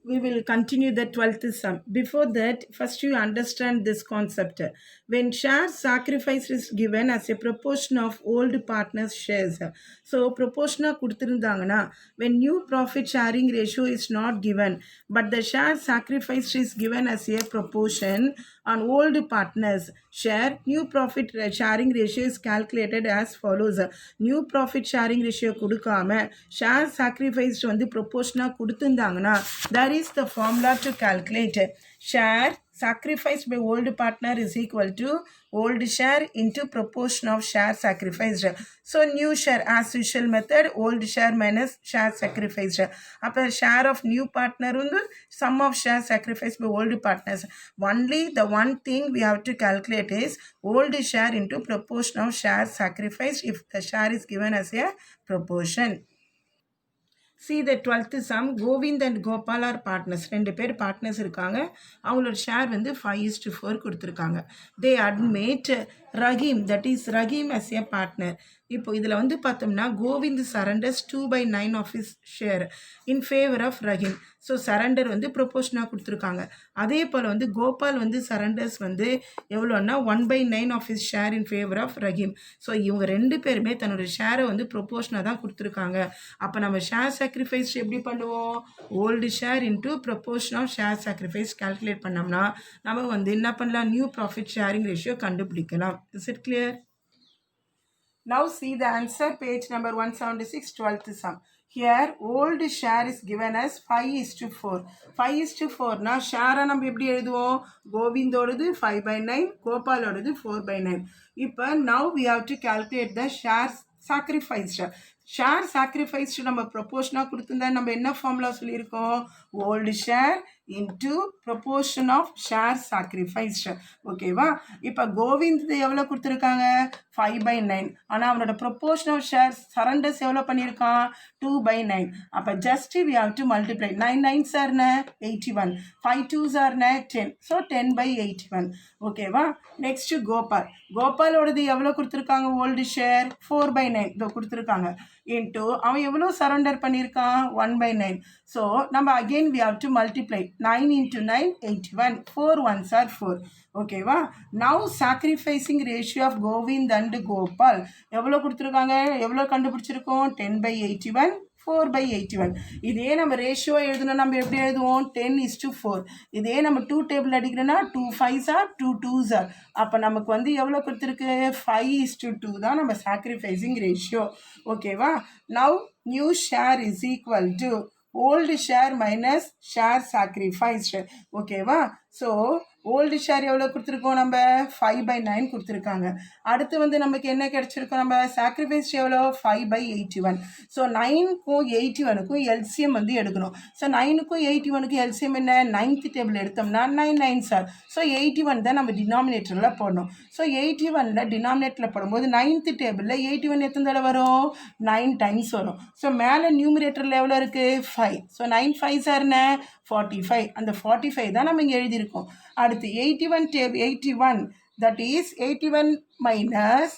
we will continue the 12th sum. Before that, first you understand this concept. When share sacrifice is given as a proportion of old partners' shares. So, proportional kuduthirundangana, when new profit sharing ratio is not given, but the share sacrifice is given as a proportion on old partners' share, new profit sharing ratio is calculated as follows. New profit sharing ratio kudukama, share sacrifice வந்து proportional குடுத்திருந்தாங்கன்னா, that is the formula to calculate share sacrificed by old partner is equal to old share into proportion of share sacrificed. So new share as usual method, old share minus share sacrificed. அப்போ share of new partner வந்து sum of share sacrificed by old partners. Only the one thing we have to calculate is old share into proportion of share sacrificed if the share is given as a proportion. See the 12th sum. Govind and Gopal are partners. ரெண்டு பேர் partners இருக்காங்க. அவங்களோட share வந்து 5:4 கொடுத்துருக்காங்க. They admit Rahim, that is Rahim as a partner. இப்போ இதில் வந்து பார்த்தோம்னா Kovind surrenders 2/9 of his share in favor of Rahim. So surrender வந்து ப்ரொபோஷனாக கொடுத்துருக்காங்க. அதே போல் வந்து கோபால் வந்து சரண்டர்ஸ் வந்து எவ்வளோன்னா 1/9 of his share in favor of Rahim. So இவங்க ரெண்டு பேருமே தன்னோட ஷேரை வந்து ப்ரொபோஷனாக தான் கொடுத்துருக்காங்க. அப்போ நம்ம ஷேர் சாக்ரிஃபைஸ் எப்படி பண்ணுவோம்? Old share into proportion of share sacrifice calculate பண்ணோம்னா நம்ம வந்து என்ன பண்ணலாம்? நியூ ப்ராஃபிட் ஷேரிங் ரேஷியோ கண்டுபிடிக்கலாம். Is it clear? Now see the answer, page number 176, 12th sum. Here old share is given as 5:4. 5:4 na share நம்ம எப்படி எழுதுவோம்? கோவிந்தோடது 5/9, கோபாலோடது 4/9. இப்போ now we have to calculate the share sacrificed. Share sacrificed நம்ம ப்ரொபோஷனாக கொடுத்துருந்தா நம்ம என்ன ஃபார்முலா சொல்லியிருக்கோம்? Old share into proportion of share sacrificed. ஓகேவா? இப்போ கோவிந்த் எவ்வளோ கொடுத்துருக்காங்க? 5/9. ஆனால் அவனோட ப்ரொபோர்ஷன் ஆஃப் ஷேர் சரண்டர்ஸ் எவ்வளோ பண்ணியிருக்கான்? 2/9. அப்போ just we have to multiply. 9 9s are 81, 5 2s are 10. So 10/81. ஓகேவா? நெக்ஸ்ட் கோபாலோடது எவ்வளோ கொடுத்துருக்காங்க? ஓல்டு ஷேர் 4/9 இதோ கொடுத்துருக்காங்க. இன்ட்டு அவன் எவ்வளோ சரண்டர் பண்ணியிருக்கான்? 1/9. ஸோ நம்ம again we have to multiply. 9 × 9 81, 4 1s are 4. ஓகேவா? Now sacrificing ratio of Govind and Gopal எவ்வளோ கொடுத்துருக்காங்க? எவ்வளோ கண்டுபிடிச்சிருக்கோம்? 10/81, 4/81. இதே நம்ம ரேஷியோ எழுதணும். நம்ம எப்படி எழுதுவோம்? 10:4. இதே நம்ம 2 table அடிக்கிறோன்னா 2 5s are 2 2s are. அப்போ நமக்கு வந்து எவ்வளோ கொடுத்துருக்கு? 5:2 தான் நம்ம சாக்ரிஃபைசிங் ரேஷியோ. ஓகேவா? Now new share is equal to old share minus share sacrificed. ஓகேவா? ஸோ ஓல்டு ஷேர் எவ்வளோ கொடுத்துருக்கோம்? நம்ம 5/9 கொடுத்துருக்காங்க. அடுத்து வந்து நமக்கு என்ன கிடச்சிருக்கோம்? நம்ம சாக்ரிஃபைஸ் எவ்வளோ? 5/81. ஸோ 9க்கும் 81க்கும் எல்சிஎம் வந்து எடுக்கணும். ஸோ 9க்கும் 81க்கும் எல்சிஎம் என்ன? 9th டேபிள் எடுத்தோம்னா 9 9s are. ஸோ 81 தான் நம்ம டினாமினேட்டரில் போடணும். ஸோ 81ல் டினாமினேட்டரில் போடும்போது 9th டேபிளில் 81 எத்தனை தடவை வரும்? 9 times வரும். ஸோ மேலே நியூமினேட்டரில் எவ்வளோ இருக்குது? 5. So 9 5s are 45. அந்த 45 தான் நம்ம இங்கே எழுதியிருக்கோம். அடுத்து 81 that is 81 minus.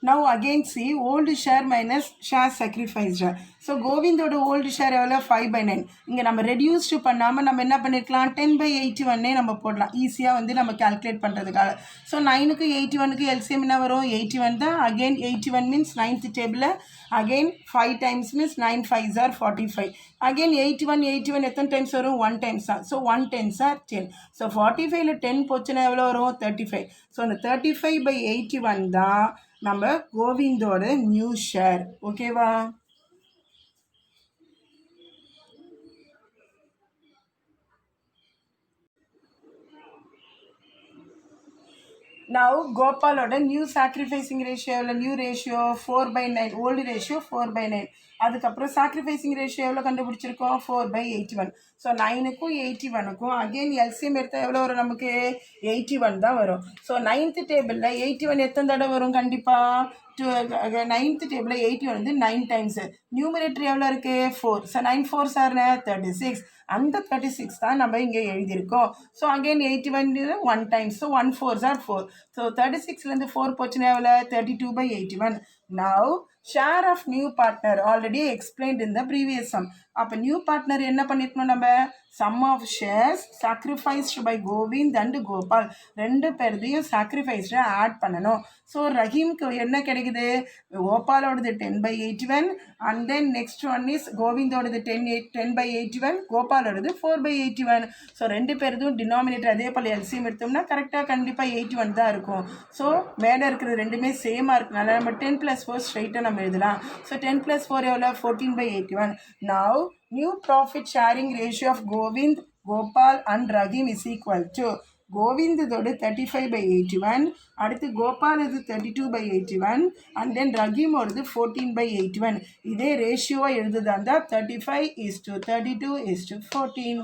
Now again see old share minus share sacrificed. So கோவிந்தோட ஓல்டு ஷேர் எவ்வளோ? 5/9. இங்கே நம்ம ரெடியூஸ்டு பண்ணாமல் நம்ம என்ன பண்ணியிருக்கலாம்? 10/81 நம்ம போடலாம். ஈஸியாக வந்து நம்ம கால்குலேட் பண்ணுறதுக்காக. ஸோ 9க்கு 81க்கு எல்சிஎம் என்ன வரும்? 81 தான். அகெயின் 81 மீன்ஸ் 9th டேபிளில் again 5 times means 9 5s are 45. Again 81 எத்தனை டைம்ஸ் வரும்? 1 times தான். So 1 10s are 10. ஸோ 45ல் 10 போச்சுன்னா எவ்வளோ வரும்? 35. ஸோ அந்த 35/81 தான் நம்ம கோவிந்தோட நியூ ஷேர். ஓகேவா? Now கோபாலோட நியூ சாக்ரிஃபைசிங் ரேஷியோ எவ்வளோ? New ratio 4/9. Old ratio 4/9. அதுக்கப்புறம் சாக்ரிஃபைசிங் ரேஷியோ எவ்வளோ கண்டுபிடிச்சிருக்கோம்? 4/81. ஸோ 9க்கும் 81க்கும் அகெயின் எல்சிஎம் எடுத்தால் எவ்வளோ வரும்? நமக்கு 81 தான் வரும். ஸோ 9th டேபிளில் 81 எத்தனை தடவை வரும்? கண்டிப்பாக 9th டேபிளில் 81 வந்து 9 times. நியூமினேட்டர் எவ்வளோ இருக்குது? 4. So 9 4s are 36. அந்த 36 தான் நம்ம இங்கே எழுதியிருக்கோம். So again 81 1 times. So 1 4s are 4. So 36லேருந்து 4 போச்சுன்னா எவ்வளோ? 32/81. Now share of new partner already explained in the previous sum. அப்போ நியூ பார்ட்னர் என்ன பண்ணிருக்கணும் நம்ம sum of shares sacrificed by Govind and Gopal ரெண்டு பேர்தையும் சாக்ரிஃபைஸ்டு ஆட் பண்ணணும். ஸோ ரஹீம்க்கு என்ன கிடைக்குது, கோபாலோடது 10/81 and then next one is கோவிந்தோடது 10/81, கோபாலோடது 4/81. ஸோ ரெண்டு பேருதும் டினாமினேட்டர் அதே போல் எல்சிஎம் எடுத்தோம்னா கரெக்டாக கண்டிப்பாக 81 தான் இருக்கும். ஸோ மேலே இருக்கிறது ரெண்டுமே சேமாக இருக்கனால நம்ம 10+4 ஸ்ட்ரைட்டாக நம்ம எழுதலாம். ஸோ 10+4 எவ்வளோ 14/81. Now new profit sharing ratio of Govind, Gopal and Rahim is equal to கோவிந்தோடு 35/81, அடுத்து கோபால் இது 32/81 அண்ட் தென் ரஹீமோடது 14/81. இதே ரேஷியோவாக எழுதுதா இருந்தால் 35:32:14.